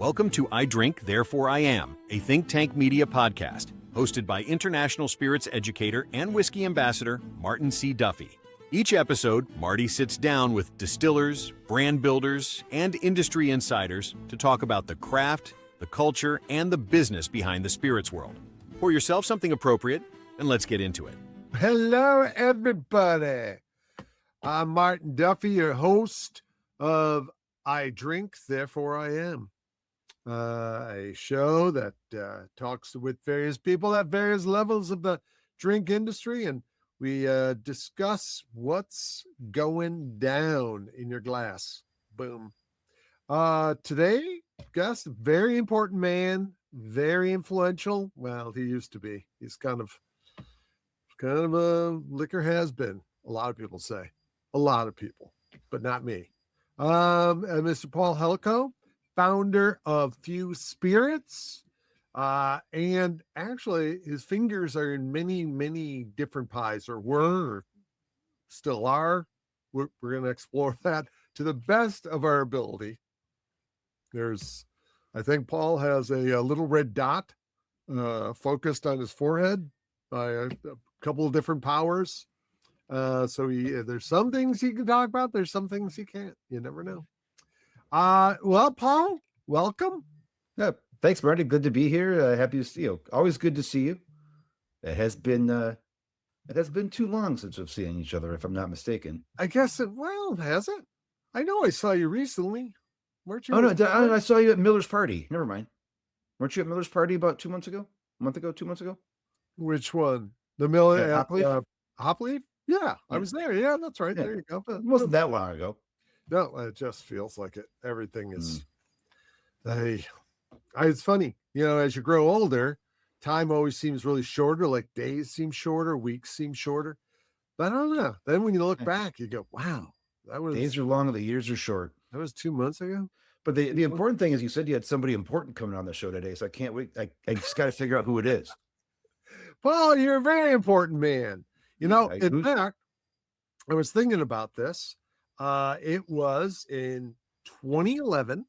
Welcome to I Drink, Therefore I Am, a think tank media podcast, hosted by international spirits educator and whiskey ambassador Martin C. Duffy. Each episode, Marty sits down with distillers, brand builders, and industry insiders to talk about the craft, the culture, and the business behind the spirits world. Pour yourself something appropriate, and let's get into it. Hello, everybody. I'm Martin Duffy, your host of I Drink, Therefore I Am, a show that talks with various people at various levels of the drink industry, and we discuss what's going down in your glass. Boom. Today, guest, very important man, very influential. Well, he used to be. He's kind of a liquor has-been, a lot of people say. A lot of people, but not me. Mr. Paul Hletko, founder of Few Spirits, and actually his fingers are in many, many different pies, or still are. We're going to explore that to the best of our ability. I think Paul has a little red dot focused on his forehead by a couple of different powers. So there's some things he can talk about. There's some things he can't. You never know. Well, Paul, welcome. Yeah, thanks, Marty. Good to be here. Happy to see you. Always good to see you. It has been too long since we've seen each other, if I'm not mistaken. I guess has it? I know I saw you recently. Weren't you? Oh no, I saw you at Miller's party. Never mind. Weren't you at Miller's party about 2 months ago? A month ago? 2 months ago? Which one? The Miller Hopleaf? Yeah, I was there. Yeah, that's right. Yeah. There you go. It wasn't that long ago. No, it just feels like it. Everything is. It's funny, as you grow older, time always seems really shorter. Like days seem shorter, weeks seem shorter. But I don't know. Then when you look back, you go, "Wow, days are long and the years are short." That was 2 months ago. But the important thing is, you said you had somebody important coming on the show today, so I can't wait. I just got to figure out who it is. Paul, you're a very important man. In fact, I was thinking about this. It was in 2011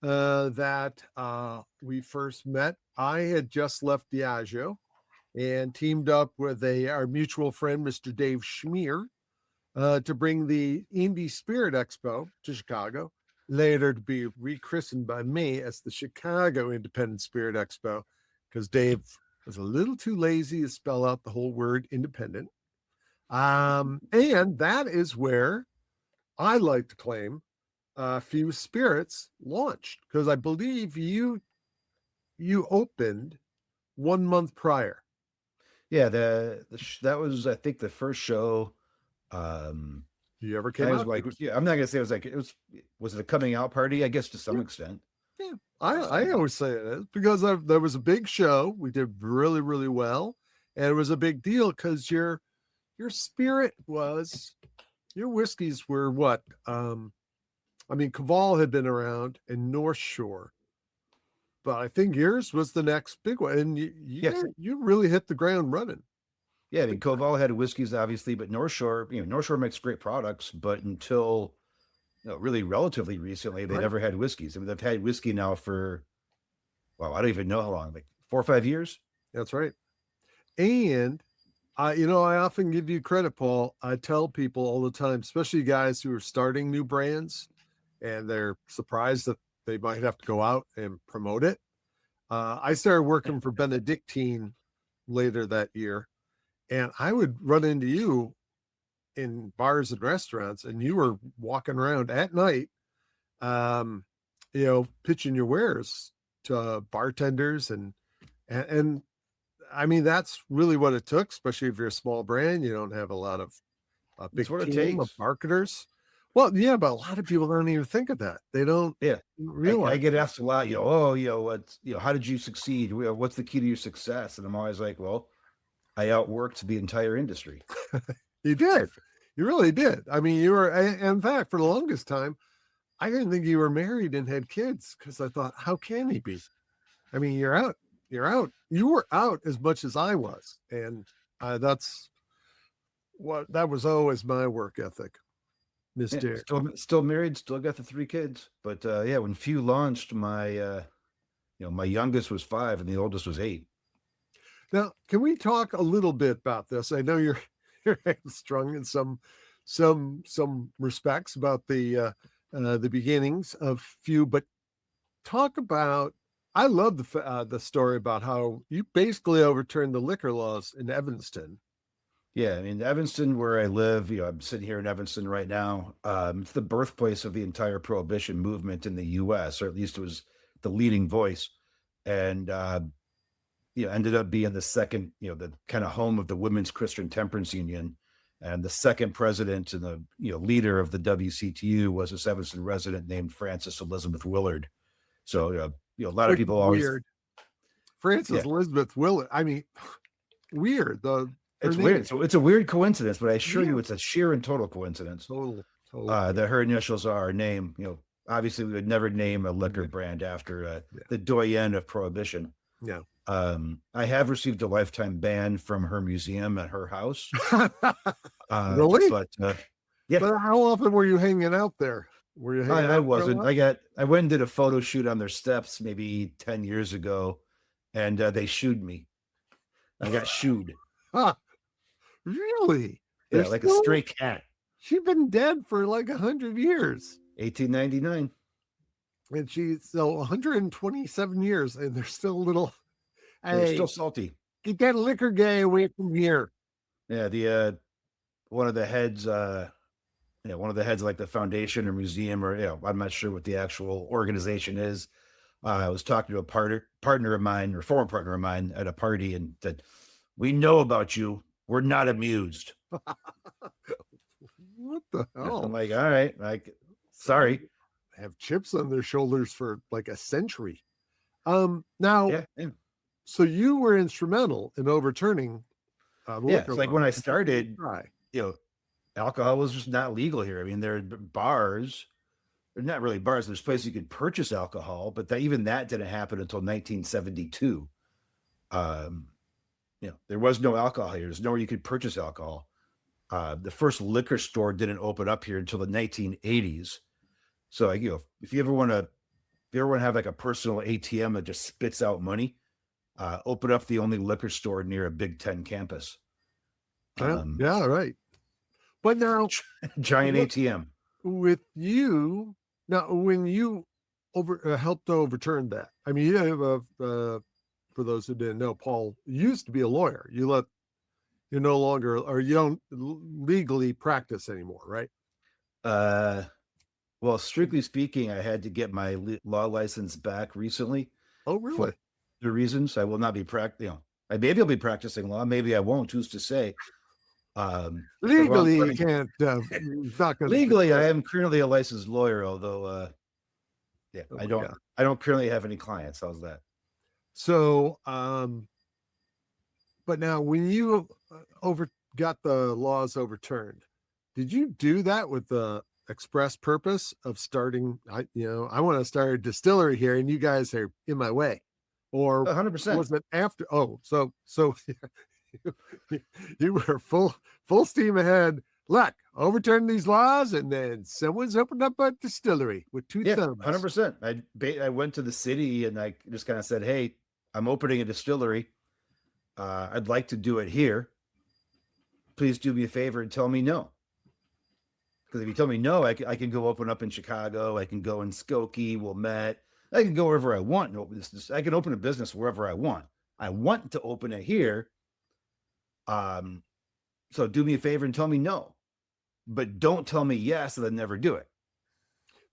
that we first met. I had just left Diageo and teamed up with our mutual friend, Mr. Dave Schmier, to bring the Indie Spirit Expo to Chicago, later to be rechristened by me as the Chicago Independent Spirit Expo, because Dave was a little too lazy to spell out the whole word independent. And that is where I like to claim Few Spirits launched, because I believe you opened 1 month prior. Yeah, that was, I think, the first show. You ever came out? I'm not gonna say was it a coming out party? I guess to some extent. Yeah, I always say it is, because there was a big show. We did really, really well, and it was a big deal because your spirit was, your whiskeys were what? Caval had been around in North Shore, but I think yours was the next big one, and you really hit the ground running. Yeah, Koval had whiskeys, obviously, but North Shore makes great products, but until really relatively recently, they never had whiskeys. They've had whiskey now for, I don't even know how long, like 4 or 5 years. That's right. And I often give you credit, Paul. I tell people all the time, especially guys who are starting new brands and they're surprised that they might have to go out and promote it. I started working for Benedictine later that year, and I would run into you in bars and restaurants, and you were walking around at night, pitching your wares to bartenders. And that's really what it took, especially if you're a small brand. You don't have a lot of big team of marketers. Well, yeah, but a lot of people don't even think of that. They don't realize. I get asked a lot, how did you succeed? What's the key to your success? And I'm always like, well, I outworked the entire industry. You did. You really did. You were, in fact, for the longest time, I didn't think you were married and had kids, because I thought, how can he be? You're out. You were out as much as I was. And that was always my work ethic. Yeah, Mister. still married, still got the 3 kids. But yeah, when Few launched, my youngest was 5 and the oldest was 8. Now, can we talk a little bit about this? I know you're you're hamstrung in some respects about the beginnings of Few, but talk about. I love the story about how you basically overturned the liquor laws in Evanston. Yeah, I mean, Evanston, where I live, I'm sitting here in Evanston right now. It's the birthplace of the entire prohibition movement in the U.S., or at least it was the leading voice, and ended up being the second, the kind of home of the Women's Christian Temperance Union, and the second president and the leader of the WCTU was this Evanston resident named Frances Elizabeth Willard. So a lot of Which people is always, weird. Frances yeah, Elizabeth Willett. I mean, weird. Her it's name. weird. So it's a weird coincidence, but I assure you, Yeah. it's a sheer and total coincidence. Total. That her initials are our name. Obviously, we would never name a liquor brand after the doyen of prohibition. Yeah. I have received a lifetime ban from her museum at her house. Really? But yeah. But how often were you hanging out there? Were you hanging I out? wasn't. I went and did a photo shoot on their steps maybe 10 years ago, and they shooed me. I got shooed. Huh. Really? Yeah, like a stray cat. She's been dead for like 100 years. 1899. And she's so 127 years, and they're still a little. They're Hey, still salty. get that liquor guy away from here. Yeah, the one of the heads, one of the heads of like the foundation or museum, or I'm not sure what the actual organization is. I was talking to a partner of mine, or former partner of mine, at a party, and said, "We know about you. We're not amused." What the hell? I'm like, all right, sorry. Have chips on their shoulders for like a century. Now, Yeah. so you were instrumental in overturning. It's like when I started, Right. alcohol was just not legal here. I mean, there are bars, they're not really bars. There's places you could purchase alcohol, but even that didn't happen until 1972. There was no alcohol here. There's nowhere you could purchase alcohol. The first liquor store didn't open up here until the 1980s. So, if you ever want to have like a personal ATM that just spits out money, open up the only liquor store near a Big Ten campus. Yeah, right. But now, giant ATM with you now, when you helped to overturn that, I mean, you have for those who didn't know, Paul used to be a lawyer. You're no longer, or you don't legally practice anymore, right? Well, strictly speaking, I had to get my law license back recently. Oh, really? For the reasons I will not be maybe I'll be practicing law. Maybe I won't. Who's to say? Legally, you can't. Not gonna legally, I am currently a licensed lawyer, although, Oh I don't currently have any clients. How's that? So, but now when you got the laws overturned, did you do that with the express purpose of starting? I want to start a distillery here, and you guys are in my way, or 100%. was it after? Oh, so you were full steam ahead. Look, overturn these laws, and then someone's opened up a distillery with two thumbs. 100%. I went to the city and I just kind of said, "Hey, I'm opening a distillery. I'd like to do it here. Please do me a favor and tell me no." Because if you tell me no, I can go open up in Chicago. I can go in Skokie, Wilmette. I can go wherever I want and open this. I can open a business wherever I want. I want to open it here. So do me a favor and tell me no, but don't tell me yes and then never do it.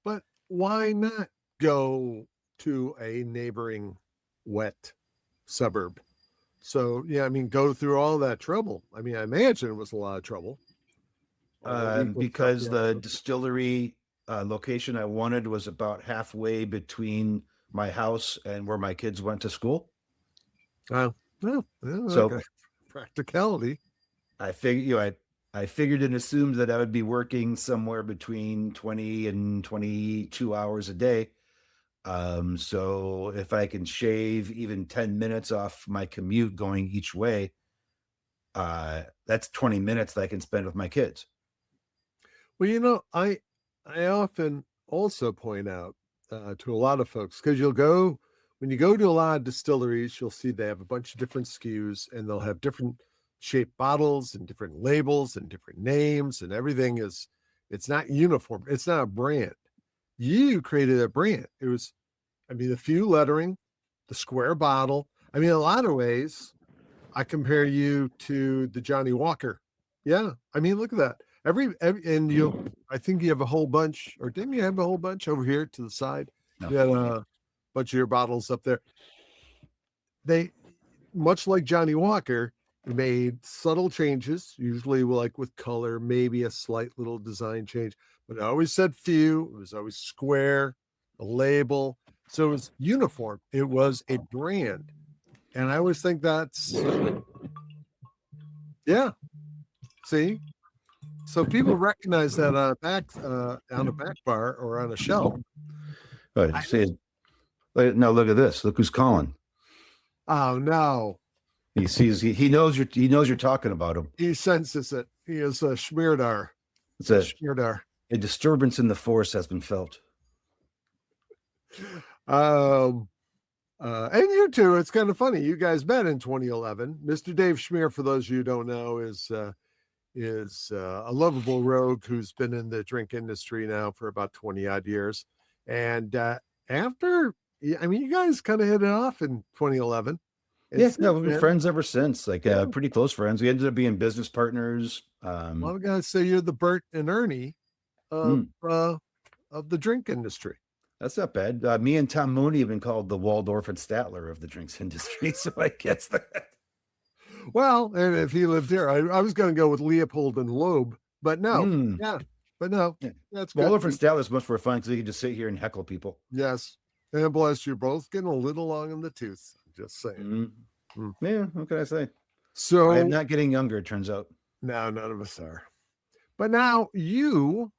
But why not go to a neighboring wet suburb? So, yeah, I mean, go through all that trouble. I mean, I imagine it was a lot of trouble. Because the distillery location I wanted was about halfway between my house and where my kids went to school. So okay. Practicality. I figured, I figured and assumed that I would be working somewhere between 20 and 22 hours a day. So if I can shave even 10 minutes off my commute going each way, that's 20 minutes that I can spend with my kids. Well, I often also point out to a lot of folks, because when you go to a lot of distilleries, you'll see they have a bunch of different SKUs, and they'll have different shaped bottles and different labels and different names, and it's not uniform. It's not a brand. You created a brand. The few lettering, the square bottle. I mean, in a lot of ways, I compare you to the Johnny Walker. Yeah. I mean, look at that. I think you have a whole bunch, or didn't you have a whole bunch over here to the side? No. You had a bunch of your bottles up there. They, much like Johnny Walker, made subtle changes, usually like with color, maybe a slight little design change, but it always said few. It was always square, a label. So it was uniform. It was a brand. And I always think that's, yeah. See? So people recognize that on a back bar or on a shelf. Right. Now look at this. Look who's calling. Oh no. He sees he knows you're talking about him. He senses it. He is a Schmierdar. It's Schmierdar. a disturbance in the force has been felt. And you two, it's kind of funny. You guys met in 2011. Mr. Dave Schmier, for those of you who don't know, is a lovable rogue who's been in the drink industry now for about 20 odd years. And you guys kind of hit it off in 2011. We've been friends ever since, pretty close friends. We ended up being business partners. Well, I gotta say you're the Bert and Ernie of the drink industry. That's not bad. Me and Tom Mooney have been called the Waldorf and Statler of the drinks industry, so I guess that. Well, and if he lived here, I was going to go with Leopold and Loeb, but no. That's good. Waldorf and Statler is much more fun because you can just sit here and heckle people. Yes, and bless you, both getting a little long in the tooth. Just saying. Yeah, what can I say? So I'm not getting younger, it turns out. No, none of us are. But now you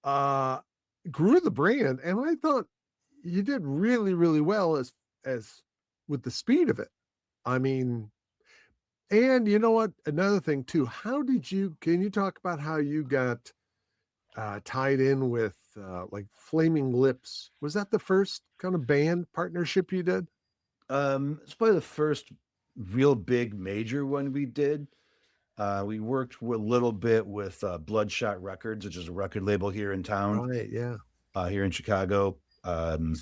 grew the brand, and I thought you did really, really well as with the speed of it. I mean, and you know what? Another thing too. Can you talk about how you got tied in with like Flaming Lips? Was that the first kind of band partnership you did? It's probably the first real big major one we did. We worked a little bit with Bloodshot Records, which is a record label here in town. Right, yeah. Here in Chicago. They've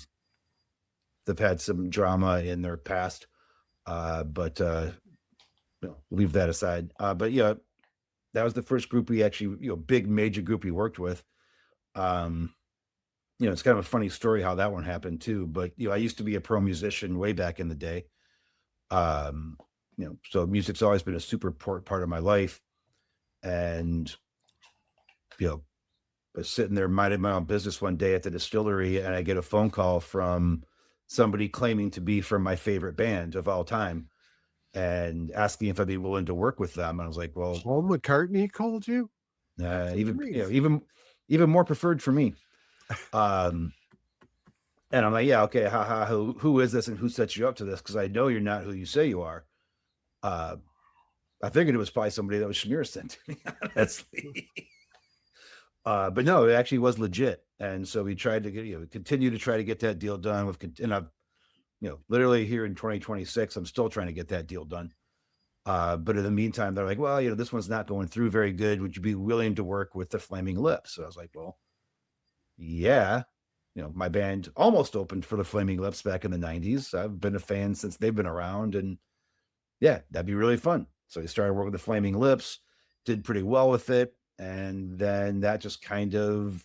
had some drama in their past, but leave that aside. But yeah, that was the first group we actually, big major group we worked with. It's kind of a funny story how that one happened too. But I used to be a pro musician way back in the day. So music's always been a super important part of my life. And I was sitting there minding my own business one day at the distillery, and I get a phone call from somebody claiming to be from my favorite band of all time and asking if I'd be willing to work with them. And I was like, well, Paul McCartney called you? Even more preferred for me. And I'm like, yeah, okay. Who is this and who set you up to this? Because I know you're not who you say you are. I figured it was probably somebody that was Schmier sent to me, honestly. But no, it actually was legit. And so we tried to continue to try to get that deal done and I've, literally here in 2026, I'm still trying to get that deal done. But in the meantime, they're like, well, this one's not going through very good. Would you be willing to work with the Flaming Lips? So I was like, well, yeah. My band almost opened for the Flaming Lips back in the 90s. I've been a fan since they've been around, and yeah, that'd be really fun. So we started working with the Flaming Lips, did pretty well with it. And then that just kind of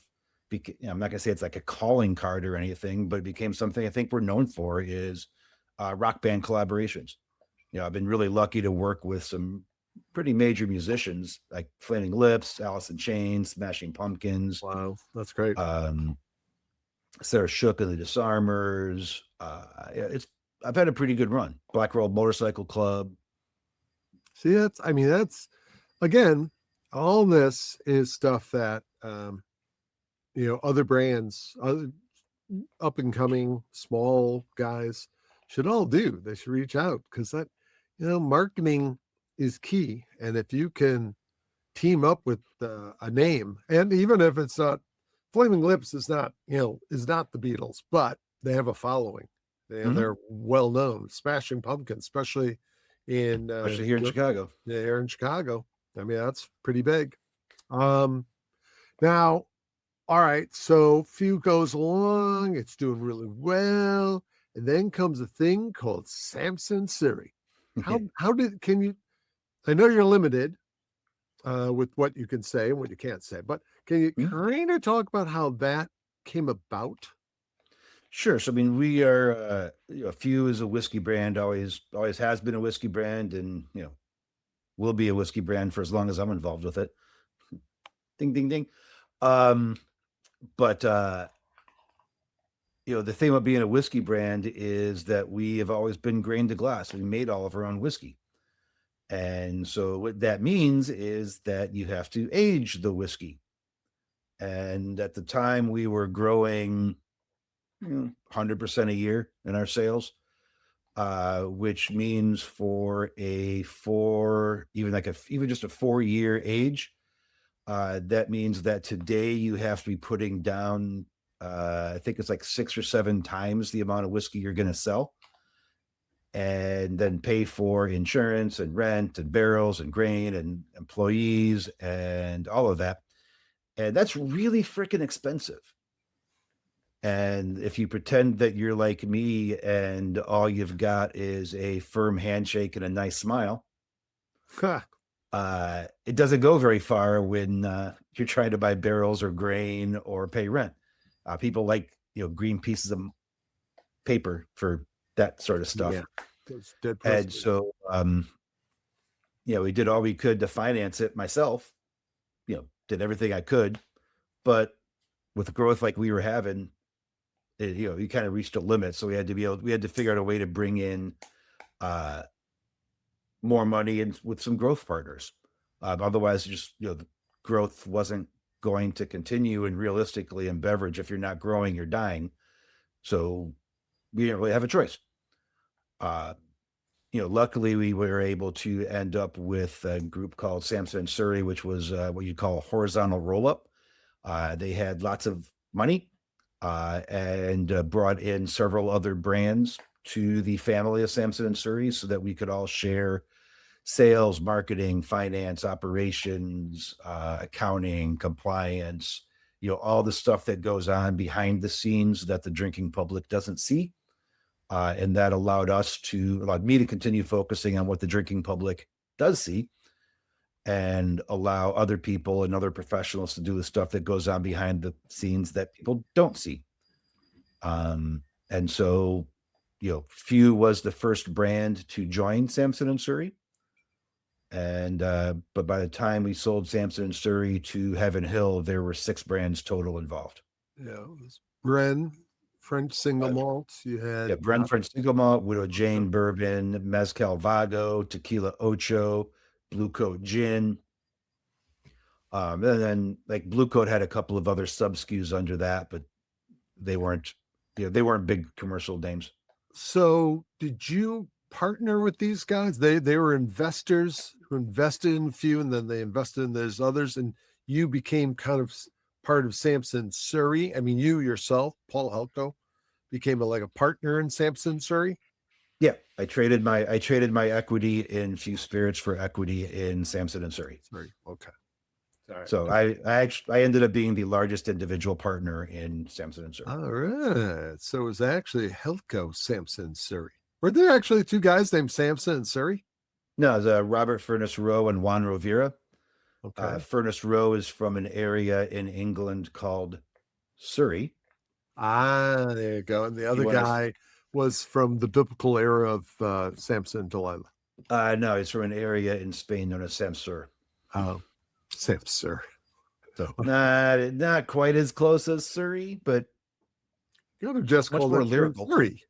became, I'm not gonna say it's like a calling card or anything, but it became something I think we're known for is rock band collaborations. I've been really lucky to work with some pretty major musicians like Flaming Lips, Alice in Chains, Smashing Pumpkins. Wow, that's great. Sarah Shook and the Disarmers. I've had a pretty good run. Black Roll Motorcycle Club. See, that's again, all this is stuff that other brands, other up and coming small guys should all do. They should reach out because that marketing is key. And if you can team up with a name, and even if it's not Flaming Lips, is not the Beatles, but they have a following. They're well known. Smashing Pumpkins, especially here in Chicago. Yeah, here in Chicago. I mean, that's pretty big. Now, all right, so few goes along, it's doing really well, and then comes a thing called Samson Siri. How can you? I know you're limited with what you can say and what you can't say, but can you kind of talk about how that came about? Sure. So, I mean, we are Few is a whiskey brand, always has been a whiskey brand, and will be a whiskey brand for as long as I'm involved with it. Ding, ding, ding. But the thing about being a whiskey brand is that we have always been grain to glass. We made all of our own whiskey. And so what that means is that you have to age the whiskey. And at the time we were growing 100% a year in our sales, which means for even just a 4-year age, that means that today you have to be putting down, I think it's like 6 or 7 times the amount of whiskey you're going to sell, and then pay for insurance and rent and barrels and grain and employees and all of that. And that's really freaking expensive. And if you pretend that you're like me and all you've got is a firm handshake and a nice smile, it doesn't go very far when you're trying to buy barrels or grain or pay rent. People like green pieces of paper for that sort of stuff. Yeah, and so we did all we could to finance it myself. Did everything I could, but with the growth like we were having, you kind of reached a limit. So we had to figure out a way to bring in more money and with some growth partners. Otherwise, the growth wasn't going to continue. And realistically, in beverage, if you're not growing, you're dying. So we didn't really have a choice. Luckily, we were able to end up with a group called Samson & Surrey, which was what you'd call a horizontal roll-up. They had lots of money and brought in several other brands to the family of Samson & Surrey so that we could all share sales, marketing, finance, operations, accounting, compliance, all the stuff that goes on behind the scenes that the drinking public doesn't see. And that allowed me to continue focusing on what the drinking public does see, and allow other people and other professionals to do the stuff that goes on behind the scenes that people don't see. And so, Few was the first brand to join Samson & Surrey. And, but by the time we sold Samson & Surrey to Heaven Hill, there were 6 brands total involved. Yeah. It was Bren, French single malt. You had Bren French single malt, Widow Jane bourbon, Mezcal Vago, Tequila Ocho, Blue Coat gin. And then like Blue Coat had a couple of other sub SKUs under that, but they weren't big commercial names. So did you partner with these guys? They were investors who invested in Few, and then they invested in those others, and you became kind of part of Samson Surrey. I mean, you yourself, Paul Hletko, became like a partner in Samson Surrey. Yeah, I traded my equity in Few Spirits for equity in Samson & Surrey. Okay. Right. So I ended up being the largest individual partner in Samson & Surrey. All right. So it was actually Hletko, Samson Surrey. Were there actually 2 guys named Samson and Surrey? No, it was Robert Furnace Rowe and Juan Rovira. Okay. Furnace Rowe is from an area in England called Surrey. Ah, there you go. And the other guy was from the biblical era of Samson and Delilah. No, he's from an area in Spain known as Samsur. Oh, Samsur. So not quite as close as Surrey, but you would have just much called more it lyrical. Surrey.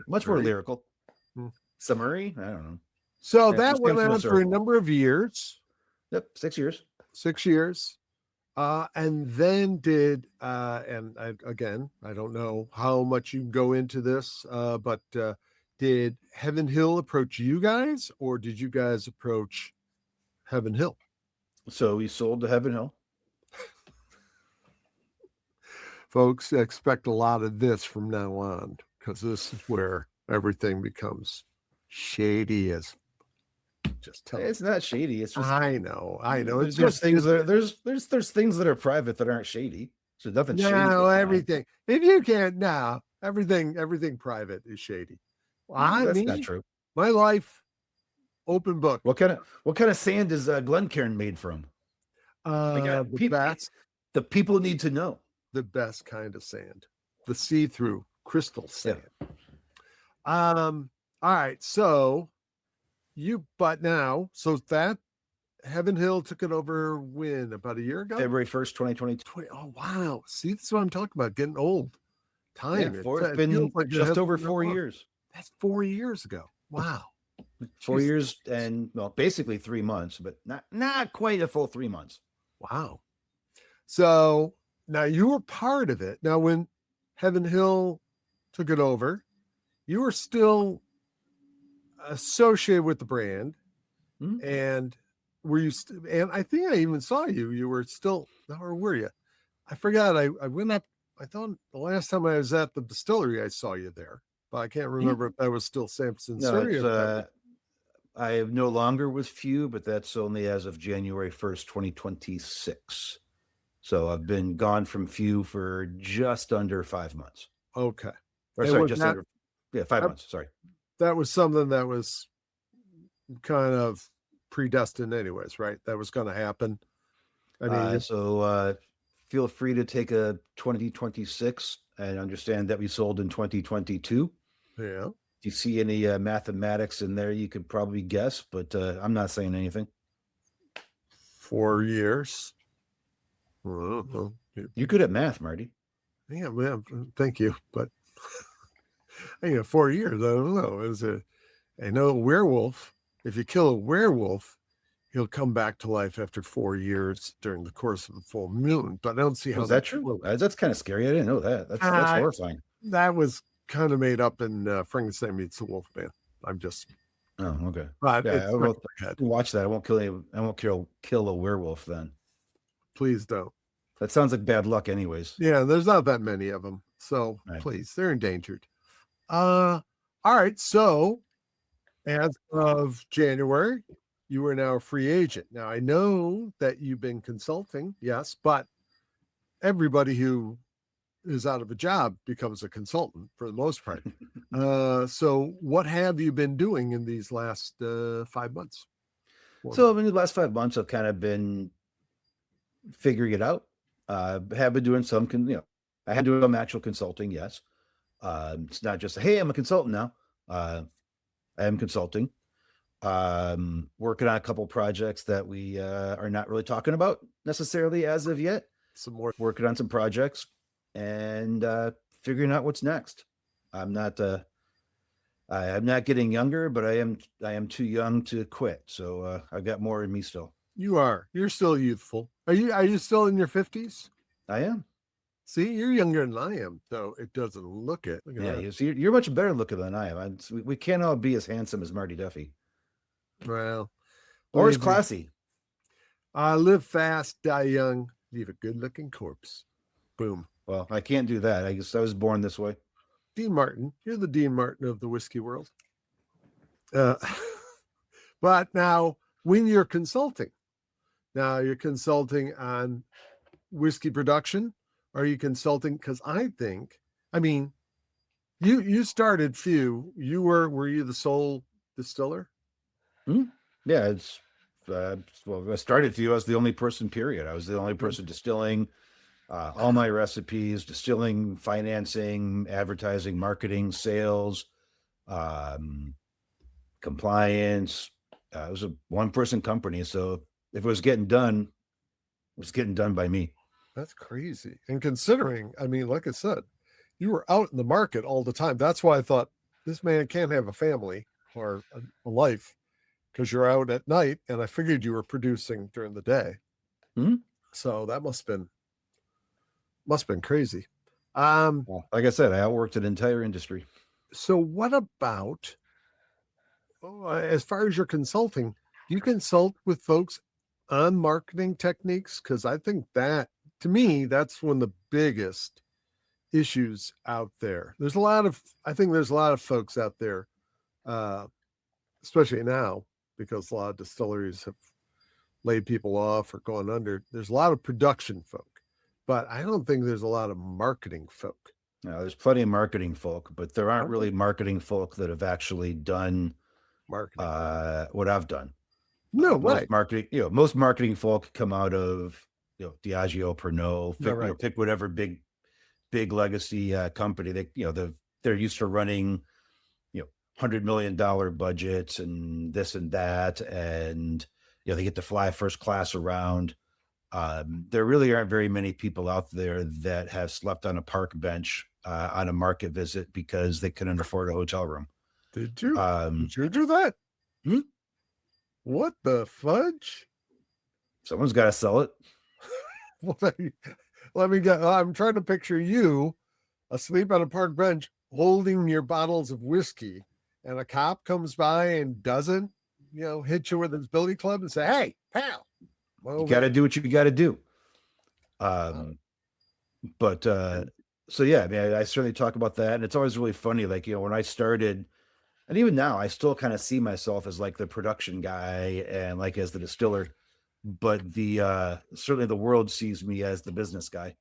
Much more lyrical. Samuri? I don't know. So that went on for a number of years. Yep, 6 years. 6 years. And then and I don't know how much you can go into this, but did Heaven Hill approach you guys, or did you guys approach Heaven Hill. So we sold to Heaven Hill. Folks, expect a lot of this from now on, because this is where everything becomes shady as just tell It's not shady. It's just I know. There's things that there's things that are private that aren't shady. So nothing shady. No, everything. If you can't now, everything private is shady. Well, That's not true. My life, open book. What kind of sand is Glencairn made from? The people need to know. The best kind of sand, the see-through crystal sand. Yeah. All right. So that Heaven Hill took it over when? About a year ago? February 1st, 2022. Oh, wow. See, that's what I'm talking about. Getting old. Time. Yeah, it's been like just over 4 years. That's 4 years ago. Wow. 4 years and basically 3 months, but not quite a full 3 months. Wow. So now you were part of it. Now, when Heaven Hill took it over, you were still associated with the brand. Mm-hmm. And were you, and I think I even saw you. You were still, or were you? I forgot. I went up, I thought the last time I was at the distillery, I saw you there, but I can't remember if that was still Sampson. No, I am no longer with Few, but that's only as of January 1st, 2026. So I've been gone from Few for just under 5 months. Okay. Or sorry, just under 5 months. Sorry. That was something that was kind of predestined anyways, right? That was going to happen. I mean, so feel free to take a 2026 and understand that we sold in 2022. Yeah. If you see any mathematics in there, you could probably guess, but I'm not saying anything. 4 years. You're good at math, Marty. Yeah, man. Thank you. But 4 years, I don't know. I know a werewolf. If you kill a werewolf, he'll come back to life after 4 years during the course of a full moon. But I don't see how that's true. That's kind of scary. I didn't know that. That's horrifying. That was kind of made up in Frankenstein Meets the Wolfman. I'm just. Oh, okay. But yeah, I will watch that. I won't kill a werewolf then. Please don't. That sounds like bad luck, anyways. Yeah, there's not that many of them, so please, they're endangered. All right. So, as of January, you are now a free agent. Now, I know that you've been consulting, yes, but everybody who is out of a job becomes a consultant for the most part. So what have you been doing in these last 5 months? So in the last 5 months, I've kind of been figuring it out. Have been doing some, I had to do some actual consulting. Yes. It's not just, hey, I'm a consultant now. I am consulting, working on a couple projects that we are not really talking about necessarily as of yet. Some more working on some projects and figuring out what's next. I'm not getting younger, but I am too young to quit. So I've got more in me still. You're still youthful. Are you still in your 50s? I am. See, you're younger than I am, though it doesn't look it. Look at that. You're much better looking than I am. We can't all be as handsome as Marty Duffy. Well, or as classy. Live fast, die young, leave a good-looking corpse. Boom. Well, I can't do that. I guess I was born this way. Dean Martin, you're the Dean Martin of the whiskey world. But now, when you're consulting on whiskey production. Are you consulting? Because you started Few. Were you the sole distiller? Mm-hmm. Yeah, it's I started Few. I was the only person. Period. I was the only person distilling all my recipes, distilling, financing, advertising, marketing, sales, compliance. It was a one-person company, so if it was getting done, it was getting done by me. That's crazy. And considering, like I said, you were out in the market all the time. That's why I thought this man can't have a family or a life because you're out at night. And I figured you were producing during the day. Mm-hmm. So that must have been crazy. Well, like I said, I outworked an entire industry. So what about, as far as your consulting, Do you consult with folks on marketing techniques? Because I think that, to me, that's one of the biggest issues out there. I think there's a lot of folks out there, uh, especially now, because a lot of distilleries have laid people off or gone under. There's a lot of production folk, but I don't think there's a lot of marketing folk. Now, there's plenty of marketing folk, but there aren't Okay. really marketing folk that have actually done Marketing. what I've done. No, right. Most marketing folk come out of Diageo, Pernod, Right. pick whatever big legacy company. They're used to running $100 million budgets and this and that, and they get to fly first class around. There really aren't very many people out there that have slept on a park bench on a market visit because they couldn't afford a hotel room. Did you? Um, Did you do that? Hmm? What the fudge? Someone's got to sell it. Let me get. I'm trying to picture you asleep on a park bench holding your bottles of whiskey, and a cop comes by and doesn't, hit you with his billy club and say, "Hey, pal, You got to do what you got to do." But so yeah, I mean, I certainly talk about that, and it's always really funny. Like when I started, and even now, I still kind of see myself as like the production guy and like as the distiller, but the certainly the world sees me as the business guy.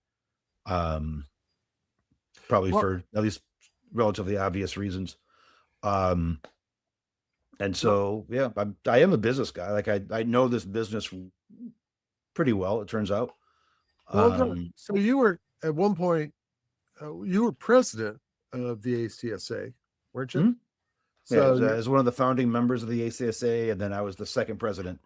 Probably for at least relatively obvious reasons. And so yeah, I am a business guy. Like I know this business pretty well, it turns out. So you were at one point, you were president of the ACSA, weren't you? Mm-hmm. So yeah, as one of the founding members of the ACSA, and then I was the second president.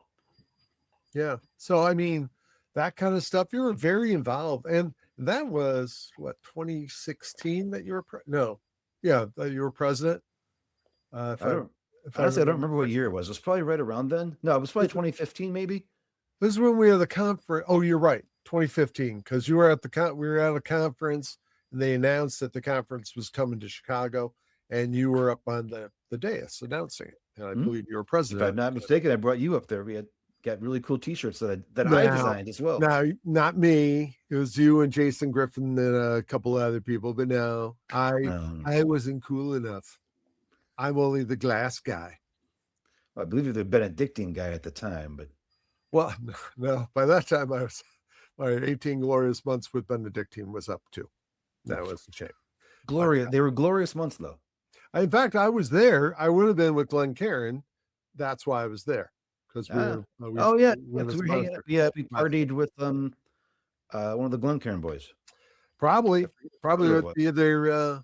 Yeah. So I mean, that kind of stuff. You were very involved, and that was what 2016 that you were that you were president. Honestly, I don't remember what year it was. It was probably right around then. No, it was probably 2015, maybe. This is when we had the conference. Oh, you're right, 2015, because you were at we were at a conference, and they announced that the conference was coming to Chicago, and you were up on the dais announcing it, and I believe you were president. If I'm not mistaken, I brought you up there. We had got really cool T-shirts that I designed as well. No, not me. It was you and Jason Griffin and a couple of other people. But no, I wasn't cool enough. I'm only the glass guy. I believe you're the Benedictine guy at the time, but no. By that time, my 18 glorious months with Benedictine was up too. That was a shame. Glorious. They were glorious months, though. In fact, I was there. I would have been with Glencairn. That's why I was there. Because we partied with one of the Glencairn boys. Probably with either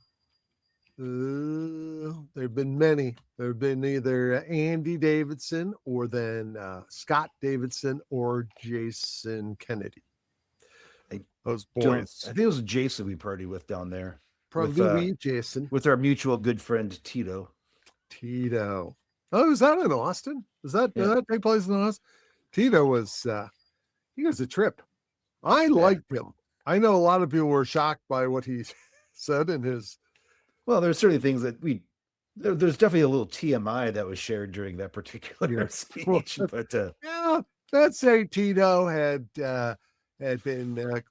there've been many. There have been either Andy Davidson or then Scott Davidson or Jason Kennedy. Those boys. I think it was Jason we partied with down there. Probably Jason. With our mutual good friend Tito. Oh, is that in Austin? Does that take place in Austin? Tito was he was a trip. I liked him. I know a lot of people were shocked by what he said in his. Well, there's certainly things that there's definitely a little TMI that was shared during that particular speech. But let's say Tito had been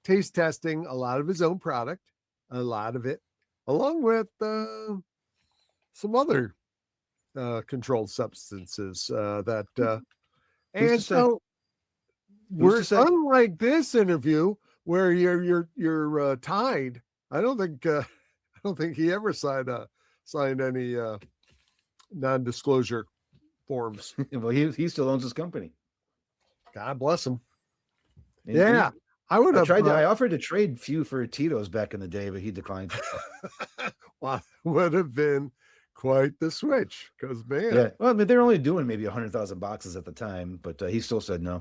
taste testing a lot of his own product, a lot of it, along with some other controlled substances and so we're unlike this interview where you're tied. I don't think he ever signed any non-disclosure forms. Well, he still owns his company. God bless him. Indeed. Yeah, I would have tried. I offered to trade few for Tito's back in the day, but he declined. Well, would have been quite the switch, because man. Yeah, well, I mean, they're only doing maybe 100,000 boxes at the time, but he still said no.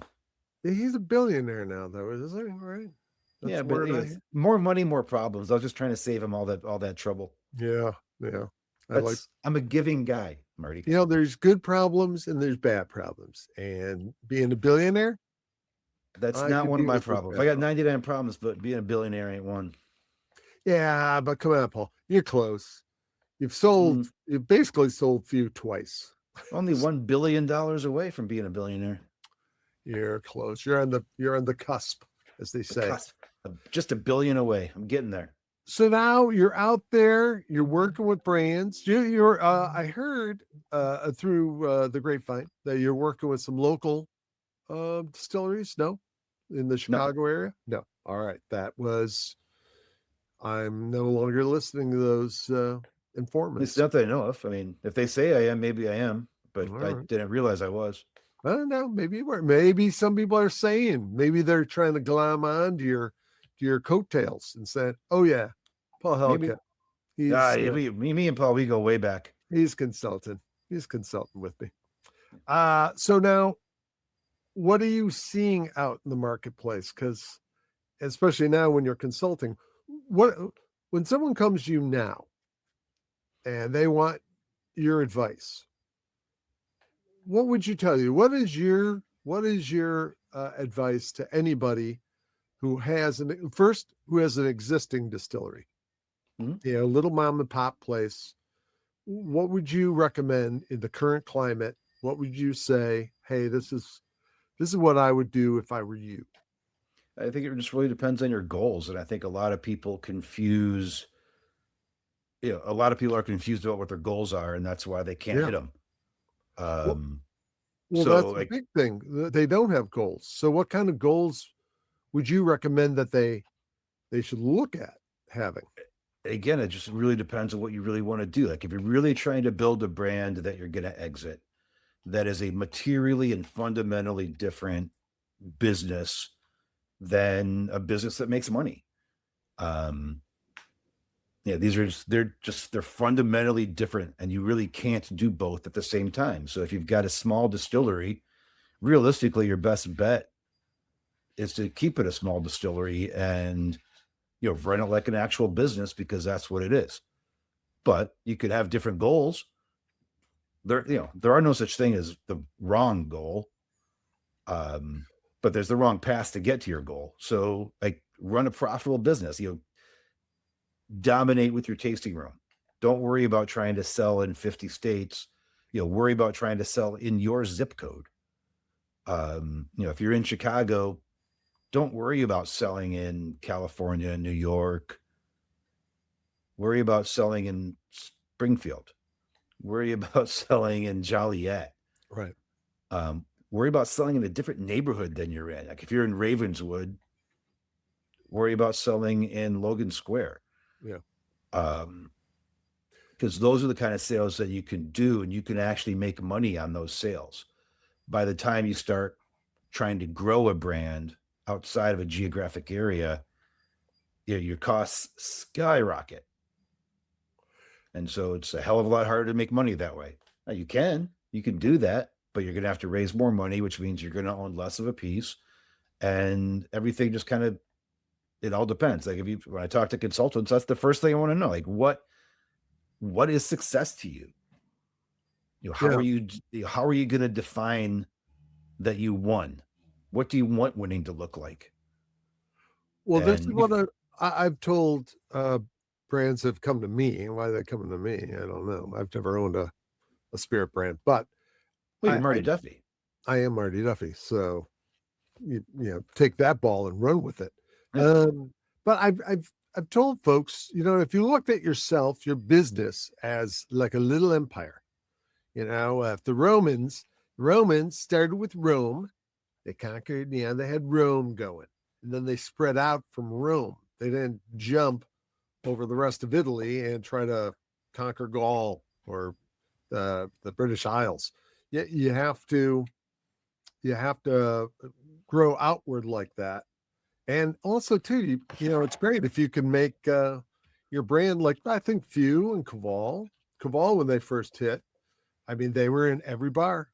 He's a billionaire now, though, isn't he? Right? That's but more money, more problems. I was just trying to save him all that trouble. Yeah. I'm a giving guy, Marty. There's good problems and there's bad problems, and being a billionaire, that's not one of my problems. I got 99 problems, but being a billionaire ain't one. Yeah, but come on, Paul, you're close. You've basically sold few twice. Only $1 billion away from being a billionaire. You're close. You're on the cusp, as they say. Just $1 billion away. I'm getting there. So now you're out there, you're working with brands. You're I heard through the grapevine that you're working with some local distilleries. No, in the Chicago area. No. All right, I'm no longer listening to those informants. It's not that I know of. I mean, if they say I am, maybe I am, but All I right. didn't realize I was. I don't know. Maybe you were. Maybe some people are saying. Maybe they're trying to glom on to your coattails and said, "Oh yeah, Paul Maybe. Hletko. He's Me and Paul, we go way back. he's consulting. He's consulting with me." So now, what are you seeing out in the marketplace? Because especially now when you're consulting, when someone comes to you now and they want your advice, what would you tell you? What is your advice to anybody who has an existing distillery, little mom and pop place? What would you recommend in the current climate? What would you say? Hey, this is what I would do if I were you. I think it just really depends on your goals, and I think a lot of people confuse. A lot of people are confused about what their goals are, and that's why they can't hit them. Well, that's the big thing. They don't have goals. So what kind of goals would you recommend that they should look at having? Again, it just really depends on what you really want to do. Like if you're really trying to build a brand that you're going to exit, that is a materially and fundamentally different business than a business that makes money. They're fundamentally different, and you really can't do both at the same time. So if you've got a small distillery, realistically, your best bet is to keep it a small distillery and run it like an actual business, because that's what it is. But you could have different goals. There are no such thing as the wrong goal. But there's the wrong path to get to your goal. So like run a profitable business, dominate with your tasting room. Don't worry about trying to sell in 50 states. Worry about trying to sell in your zip code. If you're in Chicago, don't worry about selling in California and New York. Worry about selling in Springfield. Worry about selling in Joliet. Right. Worry about selling in a different neighborhood than you're in. Like if you're in Ravenswood, worry about selling in Logan Square. Yeah. Because those are the kind of sales that you can do, and you can actually make money on those sales. By the time you start trying to grow a brand outside of a geographic area, your costs skyrocket. And so it's a hell of a lot harder to make money that way. Now you can do that, but you're going to have to raise more money, which means you're going to own less of a piece, and everything just kind of, it all depends. Like when I talk to consultants, that's the first thing I want to know. Like what is success to you? How are you going to define that you won? What do you want winning to look like? Well, this is what I've told brands have come to me, and why they're coming to me, I don't know. I've never owned a spirit brand, but you're Marty Duffy. I am Marty Duffy. So take that ball and run with it. Yeah. But I've told folks, if you looked at yourself, your business as like a little empire, if the Romans started with Rome, they conquered, they had Rome going, and then they spread out from Rome. They didn't jump over the rest of Italy and try to conquer Gaul or the British Isles. You have to grow outward like that. And also too, it's great if you can make your brand, like I think Few and Caval when they first hit, I mean, they were in every bar.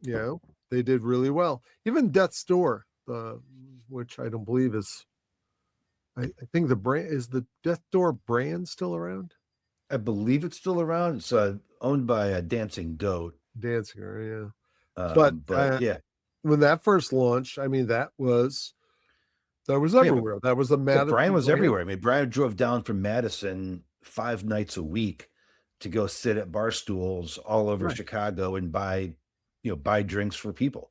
They did really well. Even Death's Door, which I don't believe is, I think the brand is the Death Door brand still around. I believe it's still around. It's owned by a Dancing Goat. Yeah. But yeah, when that first launched, I mean, that was everywhere. That was a Madison. Brian was everywhere. I mean, Brian drove down from Madison 5 nights a week to go sit at bar stools all over Right. Chicago and buy drinks for people.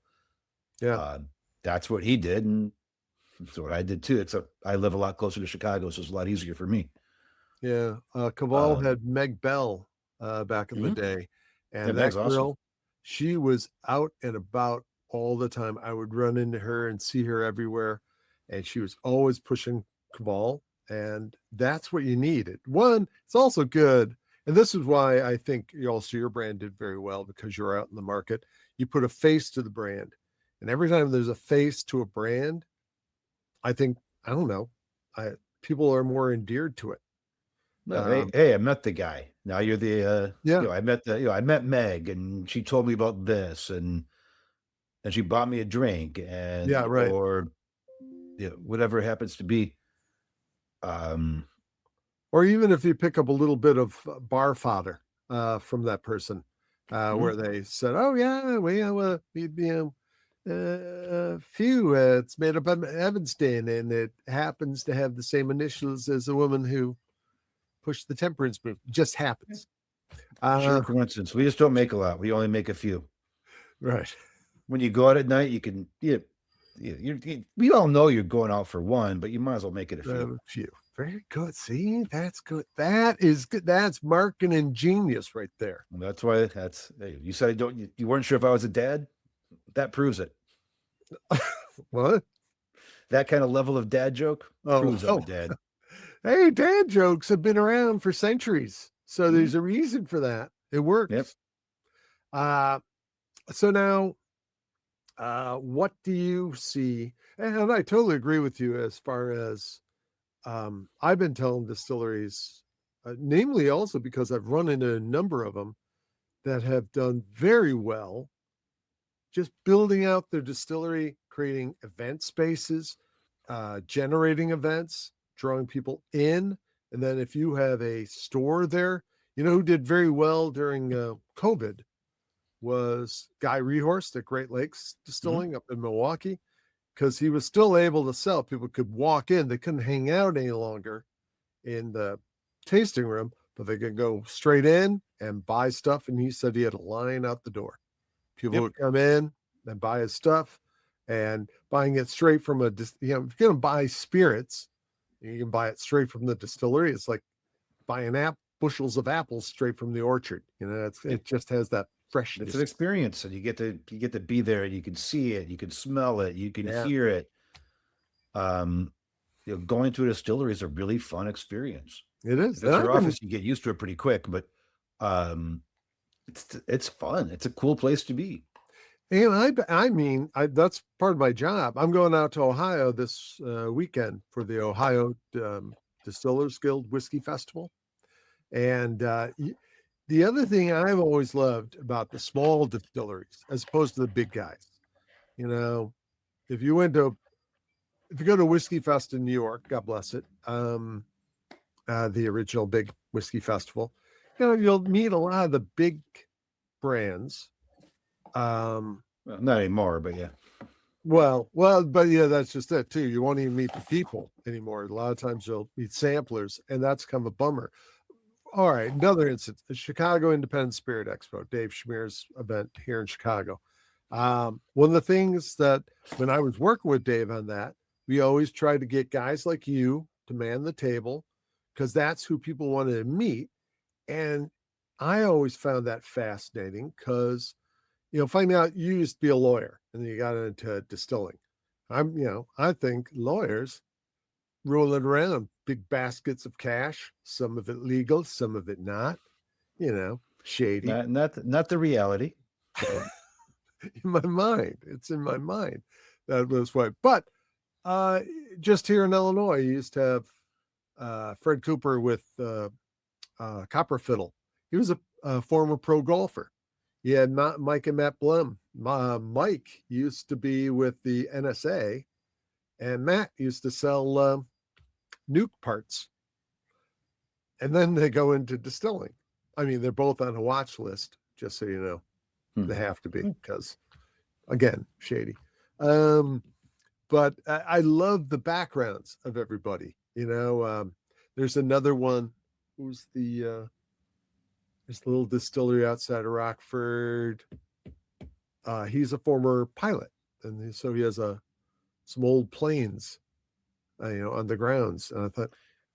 Yeah. That's what he did, and that's what I did too. I live a lot closer to Chicago, so it's a lot easier for me. Yeah. Caval Um, had Meg Bell back in the mhm. day. Yeah, And that Meg's awesome. girl, she was out and about all the time. I would run into her and see her everywhere. And she was always pushing Caval. And that's what you needed. One, it's also good. And this is why I think your brand did very well, because you're out in the market. You put a face to the brand. And every time there's a face to a brand, I think, I don't know, people are more endeared to it. No, hey, Um, hey, I met the guy. Now you're the yeah, I met Meg, and she told me about this, and she bought me a drink, yeah, and right. or whatever it happens to be. Um, Or even if you pick up a little bit of bar fodder from that person, mhm. where they said, "Oh yeah, few. It's made up of Evanston, and it happens to have the same initials as the woman who pushed the temperance movement. Just happens." Sheer Uh, coincidence. We just don't make a lot. We only make a few. right. When you go out at night, you can we all know you're going out for one, but you might as well make it a few. Phew. Very good. See, that's good. That is good. That's marketing genius right there. And that's why hey, you said I don't. You weren't sure if I was a dad. That proves it. What? That kind of level of dad joke Oh, proves I'm a oh. dad. Hey, dad jokes have been around for centuries. So Mhm. there's a reason for that. It Yep. works. Uh, so now, what do you see? And I totally agree with you as far as I've been telling distilleries, namely also because I've run into a number of them that have done very well just building out their distillery, creating event spaces, generating events, drawing people in. And then if you have a store there, who did very well during COVID was Guy Rehorst at Great Lakes Mhm. Distilling up in Milwaukee, because he was still able to sell. People could walk in, they couldn't hang out any longer in the tasting room, but they could go straight in and buy stuff. And he said he had a line out the door. People Yep. would come in and buy his stuff, and buying it straight from if you're going to buy spirits, you can buy it straight from the distillery. It's like buying bushels of apples straight from the orchard. It just has that It's an freshness. experience, and you get to be there, and you can see it, you can smell it, you can Yeah, hear it. Um, going to a distillery is a really fun experience. it is. If And it's I've your been, office, you get used to it pretty quick, but um, it's fun. It's a cool place to be. and I mean, that's part of my job. I'm going out to Ohio this weekend for the Ohio Distillers Guild Whiskey Festival. And the other thing I've always loved about the small distilleries, as opposed to the big guys, you know, if you went to if you go to Whiskey Fest in New York, God bless it, the original big whiskey festival, you'll meet a lot of the big brands. Um, Well, not anymore, but yeah. but yeah, that's just it too. You won't even meet the people anymore. A lot of times you'll meet samplers, and that's kind of a bummer. All right, another instance, the Chicago Independent Spirit Expo, Dave Schmier's event here in Chicago. One of the things that when I was working with Dave on that, we always tried to get guys like you to man the table, because that's who people wanted to meet. And I always found that fascinating because, finding out you used to be a lawyer and then you got into distilling. I think lawyers rolling around big baskets of cash, some of it legal, some of it not, shady. Not the reality. So In my mind, it's in my mind that was why. But uh, just here in Illinois, you used to have Fred Cooper with Copper Fiddle. He was a former pro golfer. You had Mike and Matt Blum. Mike used to be with the NSA, and Matt used to sell nuke parts. And then they go into distilling. I mean, they're both on a watch list, just so you know. They have to be, because, again, shady. Um, but I love the backgrounds of everybody. There's another one. Who's the There's a little distillery outside of Rockford. He's a former pilot, and so he has some old planes, on the grounds. And I thought,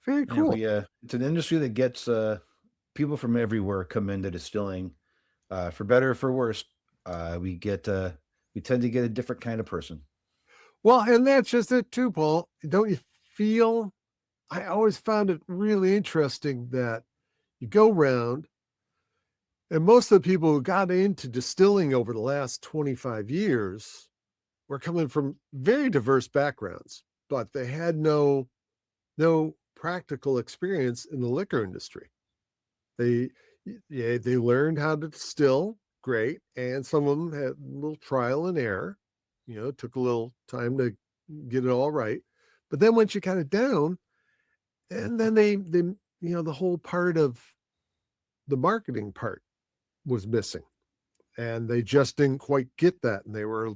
very cool. It's an industry that gets people from everywhere come into distilling, for better or for worse. We tend to get a different kind of person. Well, and that's just it too, Paul. Don't you feel? I always found it really interesting that you go around, and most of the people who got into distilling over the last 25 years were coming from very diverse backgrounds, but they had no practical experience in the liquor industry. They learned how to distill, great, and some of them had a little trial and error. Took a little time to get it all right. But then once you got it down, and then they the whole part of the marketing part was missing, and they just didn't quite get that, and they were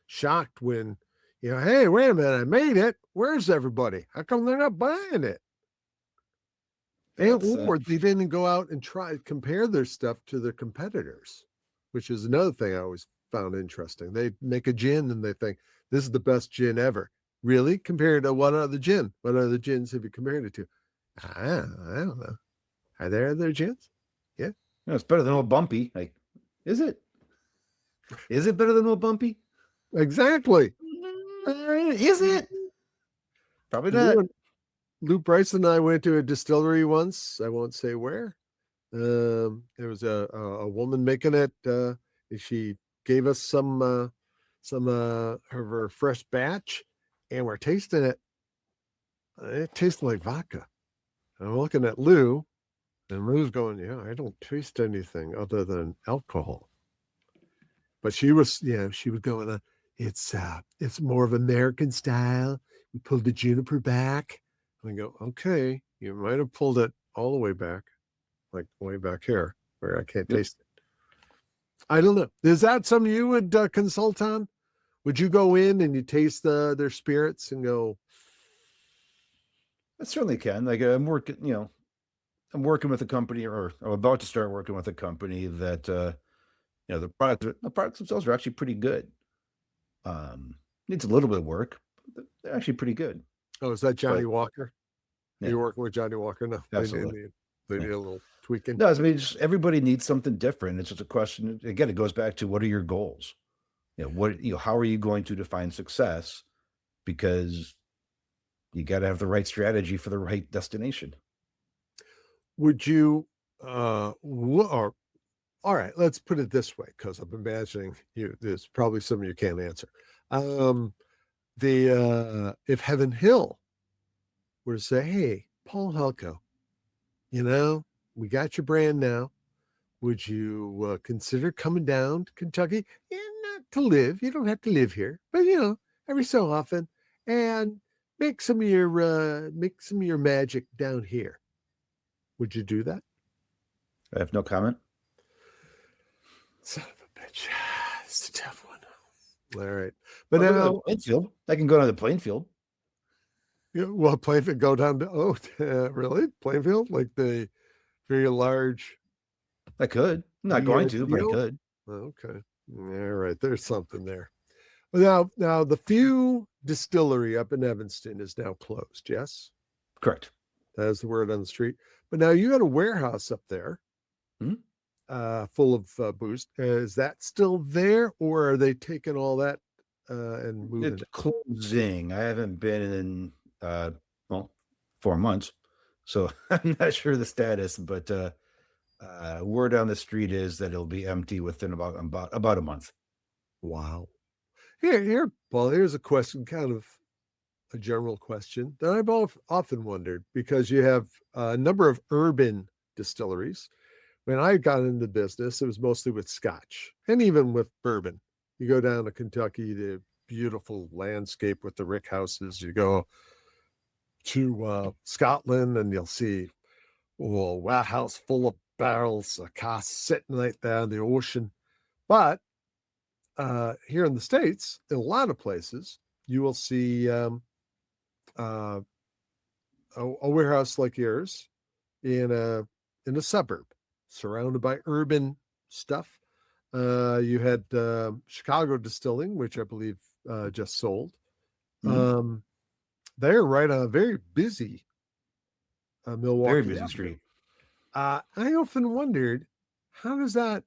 shocked when, hey, wait a minute, I made it. Where's everybody? How come they're not buying it? Or they didn't go out and compare their stuff to their competitors, which is another thing I always found interesting. They make a gin and they think this is the best gin ever. Really? Compared to what other gin? What other gins have you compared it to? I don't know. Are there other gins? Yeah. No, it's better than Old Bumpy. Like, is it? Is it better than Old Bumpy? Exactly. Is it? Probably not. Lou Bryce and I went to a distillery once. I won't say where. There was a woman making it. She gave us some of her fresh batch, and we're tasting it. It tasted like vodka. I'm looking at Lou, and Lou's going, I don't taste anything other than alcohol. But she was going, it's more of American style. We pulled the juniper back. And I go, okay, you might have pulled it all the way back, like way back here, where I can't taste it. I don't know. Is that something you would consult on? Would you go in and you taste their spirits and go? I certainly can. Like, I'm working with a company, or I'm about to start working with a company that, the products themselves are actually pretty good. Needs a little bit of work, but they're actually pretty good. Oh, is that Johnny Walker? Yeah. You're working with Johnny Walker? No, absolutely. They need a little tweaking. No, I mean, everybody needs something different. It's just a question. Again, it goes back to, what are your goals? How are you going to define success? Because you got to have the right strategy for the right destination. Would you, all right, let's put it this way, because I'm imagining there's probably something you can't answer. If Heaven Hill were to say, hey, Paul Hletko, we got your brand now. Would you consider coming down to Kentucky? Yeah, not to live. You don't have to live here, but every so often, and make some of your magic down here. Would you do that? I have no comment. Son of a bitch. It's a tough one. All right. But now, I can go to the Plainfield. Well, Plainfield, go down to, really? Plainfield? Like the very large. I could. I'm not going to, but I could. Okay. All right. There's something there. Well, now the Few Distillery up in Evanston is now closed, yes? Correct. That is the word on the street. But now you got a warehouse up there. Full of booze. Is that still there, or are they taking all that and moving? It's closing. I haven't been in 4 months, so I'm not sure the status. But word on the street is that it'll be empty within about a month. Wow. Here, Paul. Here's a question, kind of a general question that I've often wondered, because you have a number of urban distilleries. When I got into business, it was mostly with Scotch, and even with bourbon. You go down to Kentucky, the beautiful landscape with the rick houses. You go to Scotland, and you'll see a warehouse full of barrels of cask sitting right there in the ocean. But here in the States, in a lot of places, you will see a warehouse like yours in a suburb. surrounded by urban stuff. You had Chicago Distilling, which I believe just sold. Mhm. They're right on a very busy Very Milwaukee busy Avenue. street. I often wondered, how does that,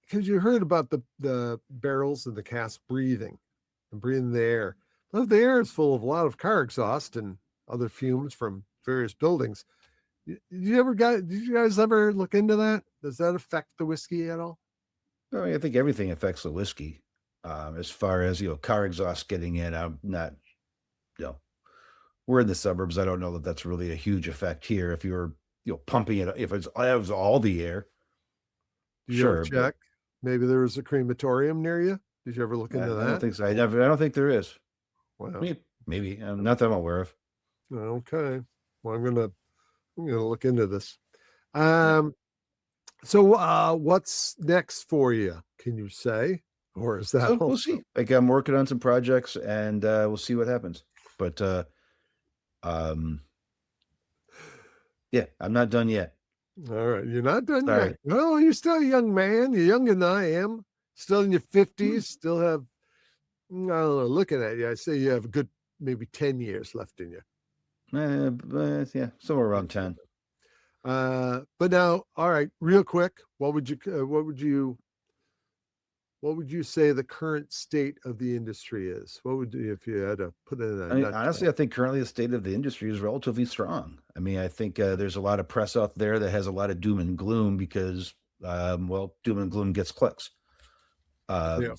because you heard about the barrels and the casks breathing and breathing the air. Well, the air is full of a lot of car exhaust and other fumes from various buildings. Did you guys ever look into that? Does that affect the whiskey at all? I mean, I think everything affects the whiskey. As far as car exhaust getting in, I'm not. You know, we're in the suburbs. I don't know that that's really a huge effect here. If you're pumping it, if it was all the air, Did you ever sure, but check? Maybe there was a crematorium near you. Did you ever look into I don't that? think so. I don't think there is. I Wow. mean, maybe not that I'm aware of. Okay. Well, I'm gonna look into this. Yeah. Um, so what's next for you? Can you say? Or is that So we'll also see. Like I'm working on some projects, and we'll see what happens. But um, yeah, I'm not done yet. all right? You're not done yet. Sorry. Well, you're still a young man. You're younger than I am. Still in your Hmm. 50s. Still have, I don't know, looking at you, I say you have a good maybe 10 years left in you. Yeah, somewhere around 10. But now, all right, real quick, what would you say the current state of the industry is? What would you, if you had to put it in a I mean, nutshell? honestly, I think currently the state of the industry is relatively strong. I mean, I think there's a lot of press out there that has a lot of doom and gloom because, doom and gloom gets clicks. Yeah. Um,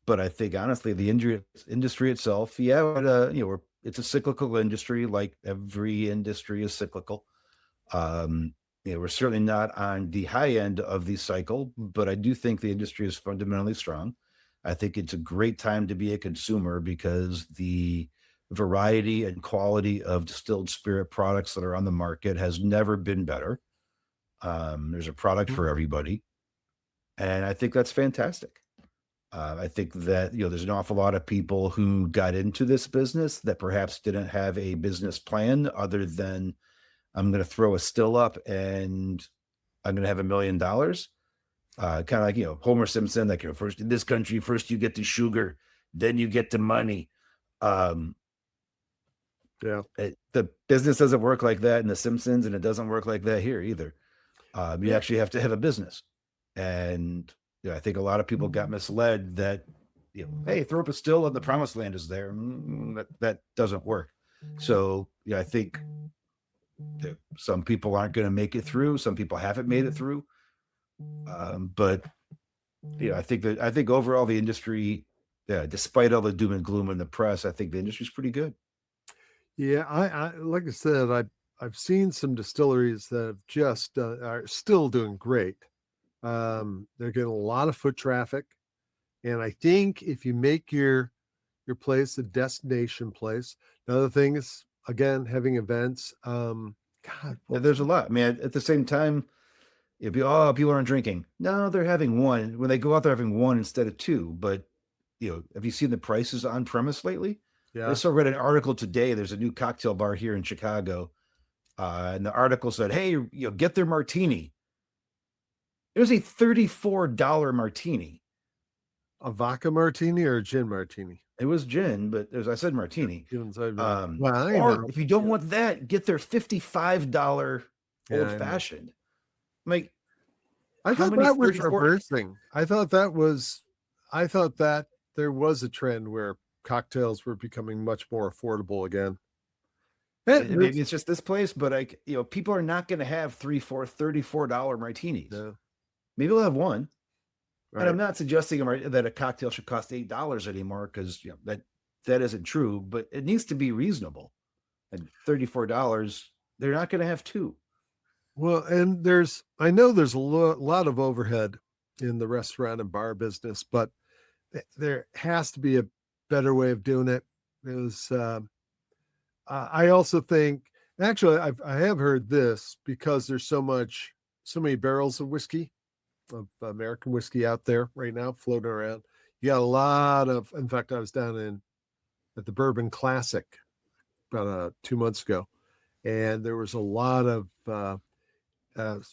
but I think honestly, the industry itself, it's a cyclical industry, like every industry is cyclical. Um, we're certainly not on the high end of the cycle, but I do think the industry is fundamentally strong. I think it's a great time to be a consumer because the variety and quality of distilled spirit products that are on the market has never been better. There's a product Mm. for everybody, and I think that's fantastic. I think that there's an awful lot of people who got into this business that perhaps didn't have a business plan other than I'm going to throw a still up and I'm going to have $1 million. Kind of like, Homer Simpson, like, first in this country, first you get the sugar, then you get the money. Um, Yeah. the business doesn't work like that in The Simpsons, and it doesn't work like that here either. You Yeah. actually have to have a business. And I think a lot of people got misled that, hey, throw up a still and the promised land is there. That doesn't work. So, I think some people aren't going to make it through. Some people haven't made it through. But I think overall the industry, despite all the doom and gloom in the press, I think the industry's pretty good. Yeah. I like I said, I've seen some distilleries that have just are still doing great. They're getting a lot of foot traffic. And I think if you make your place a destination place, another thing is again having events. God, what's There's a lot. I mean, at the same time, people aren't drinking. No, they're having one. When they go out, they're having one instead of two. But have you seen the prices on premise lately? I yeah, just read an article today. There's a new cocktail bar here in Chicago, and the article said, "Hey, get their martini." It was a $34 martini. a vodka martini or a gin martini? It was gin, but as I said, martini. Well, I Or know. if you don't want that, get their $55 Yeah, old I know. fashioned. Like, I how thought many that was 34? reversing. I thought that there was a trend where cocktails were becoming much more affordable again. Maybe it's just this place, but like, people are not going to have three, four, $34 martinis. No, Maybe they'll have one. And I'm right. not suggesting that a cocktail should cost $8 anymore because that isn't true, but it needs to be reasonable. And $34, they're not going to have two. Well, and I know there's a lot of overhead in the restaurant and bar business, but there has to be a better way of doing it. Is I also think, actually, I have heard this because there's so many barrels of whiskey, of American whiskey out there right now floating around. You got a lot of. In fact, I was down at the Bourbon Classic about 2 months ago, and there was a lot of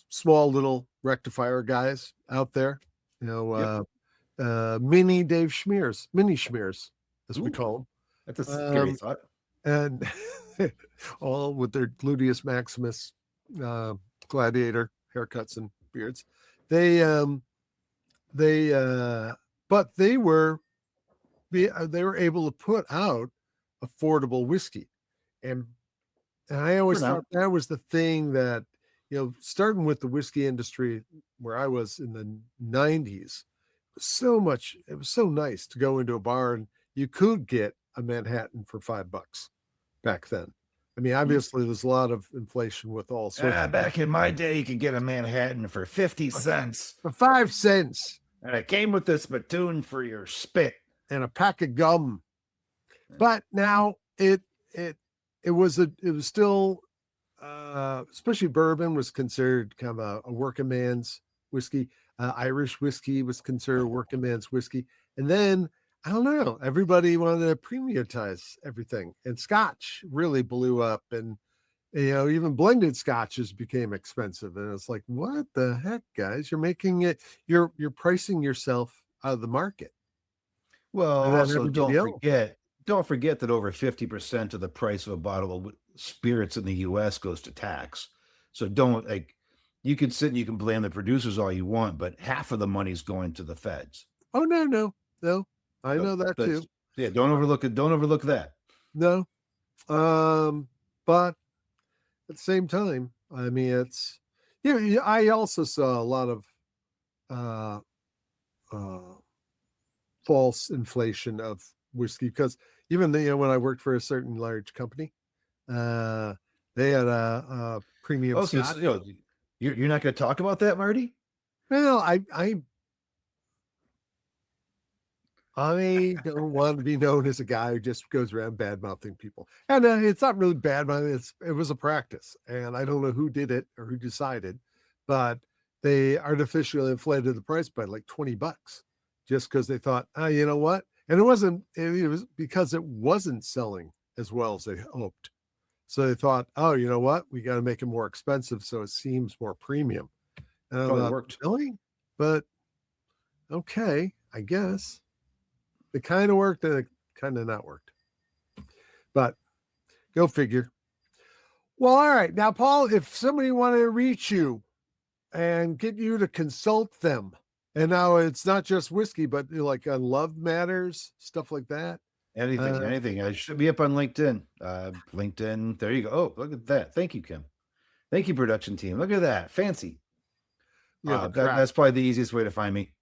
small little rectifier guys out there, Yep. mini Dave Schmears, mini Schmears, as we Ooh, call that's a them. scary thought. And all with their gluteus maximus, gladiator haircuts and beards. They, they, but they were able to put out affordable whiskey, and I For always now. thought that was the thing that, starting with the whiskey industry where I was in the 90s, it was so nice to go into a bar and you could get a Manhattan for $5 back then. I mean, Mhm. obviously there's a lot of inflation with all sorts of Back in my day, you could get a Manhattan for 50 cents. for 5 cents And it came with this spittoon for your spit. and a pack of gum. But now it was still especially bourbon was considered kind of a working man's whiskey. Irish whiskey was considered a working man's whiskey. And then I don't know, everybody wanted to premiumize everything, and Scotch really blew up, and even blended scotches became expensive. And it's like, what the heck, guys? You're making it, you're pricing yourself out of the market. Well, And then also everybody else. don't forget that over 50% of the price of a bottle of spirits in the US goes to tax. So don't you can sit and you can blame the producers all you want, but half of the money's going to the feds. Oh, no. I So know that too. don't overlook it. Don't overlook that. No. But at the same time, I mean, it's, I also saw a lot of uh, uh, false inflation of whiskey, because even when I worked for a certain large company, uh, they had a premium Oh, so Scotch. you're not going to talk about that, Marty? Well, I don't want to be known as a guy who just goes around bad mouthing people, and it's not really bad mouthing. It was a practice, and I don't know who did it or who decided, but they artificially inflated the price by like $20 just because they thought, you know what? And it wasn't. It was because it wasn't selling as well as they hoped. So they thought, oh, you know what? We got to make it more expensive so it seems more premium. And I Probably thought, worked. really? But okay, I guess. It kind of worked and it kind of not worked. But go figure. Well, all right. Now, Paul, if somebody wanted to reach you and get you to consult them, and now it's not just whiskey, but like on love matters, stuff like that. Anything. I should be up on LinkedIn. LinkedIn. There you go. Oh, look at that. Thank you, Kim. Thank you, production team. Look at that. Fancy. That's probably the easiest way to find me.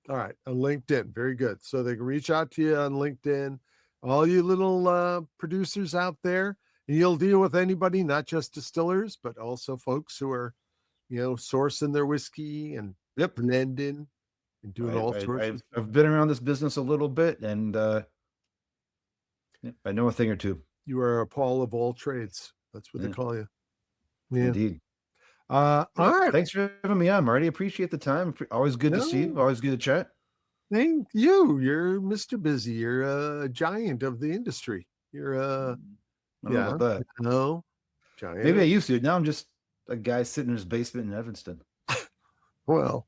All right. On LinkedIn. Very good. So they can reach out to you on LinkedIn. All you little producers out there, and you'll deal with anybody, not just distillers, but also folks who are, sourcing their whiskey and blending and doing all sorts of stuff. I've been around this business a little bit, and I know a thing or two. You are a Paul of all trades. That's what they call you. Yeah. Indeed. All right. Thanks for having me on, Marty. Appreciate the time. Always good to see you. Always good to chat. Thank you. You're Mr. Busy. You're a giant of the industry. You're I don't know about that. No, giant. Maybe I used to. Now I'm just a guy sitting in his basement in Evanston. Well,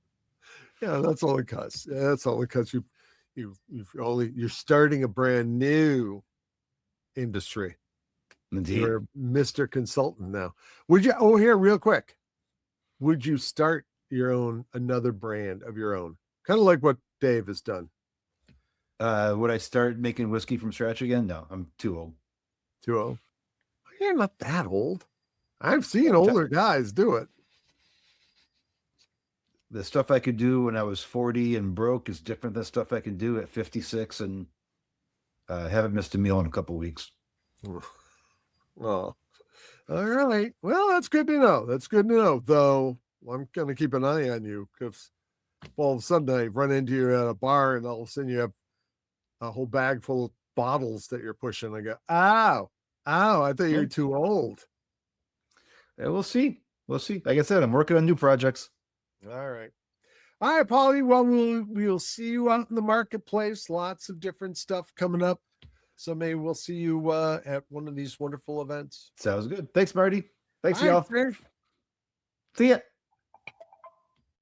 yeah, that's only because you're starting a brand new industry. Indeed. You're Mr. Consultant now. Would you? Oh, here, real quick. Would you start another brand of your own? Kind of like what Dave has done. Would I start making whiskey from scratch again? No, I'm too old. Too old? You're not that old. I've seen older guys do it. The stuff I could do when I was 40 and broke is different than stuff I can do at 56 and haven't missed a meal in a couple of weeks. Oh, all right. Well, that's good to know. That's good to know, though. I'm going to keep an eye on you, because all of a sudden I run into you at a bar and all of a sudden you have a whole bag full of bottles that you're pushing. I go, ow, I thought you were too old. Yeah, we'll see. We'll see. Like I said, I'm working on new projects. All right, Paulie. Well, we'll see you out in the marketplace. Lots of different stuff coming up. So maybe we'll see you at one of these wonderful events. Sounds good. Thanks, Marty. Thanks, y'all. See ya.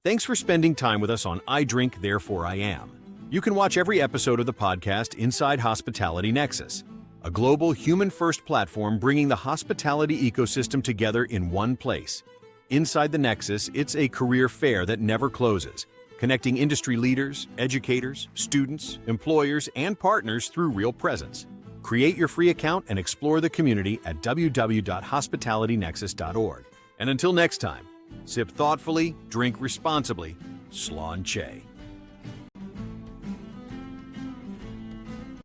Thanks for spending time with us on I Drink, Therefore I Am. You can watch every episode of the podcast inside Hospitality Nexus, a global human-first platform bringing the hospitality ecosystem together in one place. Inside the Nexus, it's a career fair that never closes, connecting industry leaders, educators, students, employers, and partners through real presence. Create your free account and explore the community at www.hospitalitynexus.org. And until next time, sip thoughtfully, drink responsibly. Sláinte.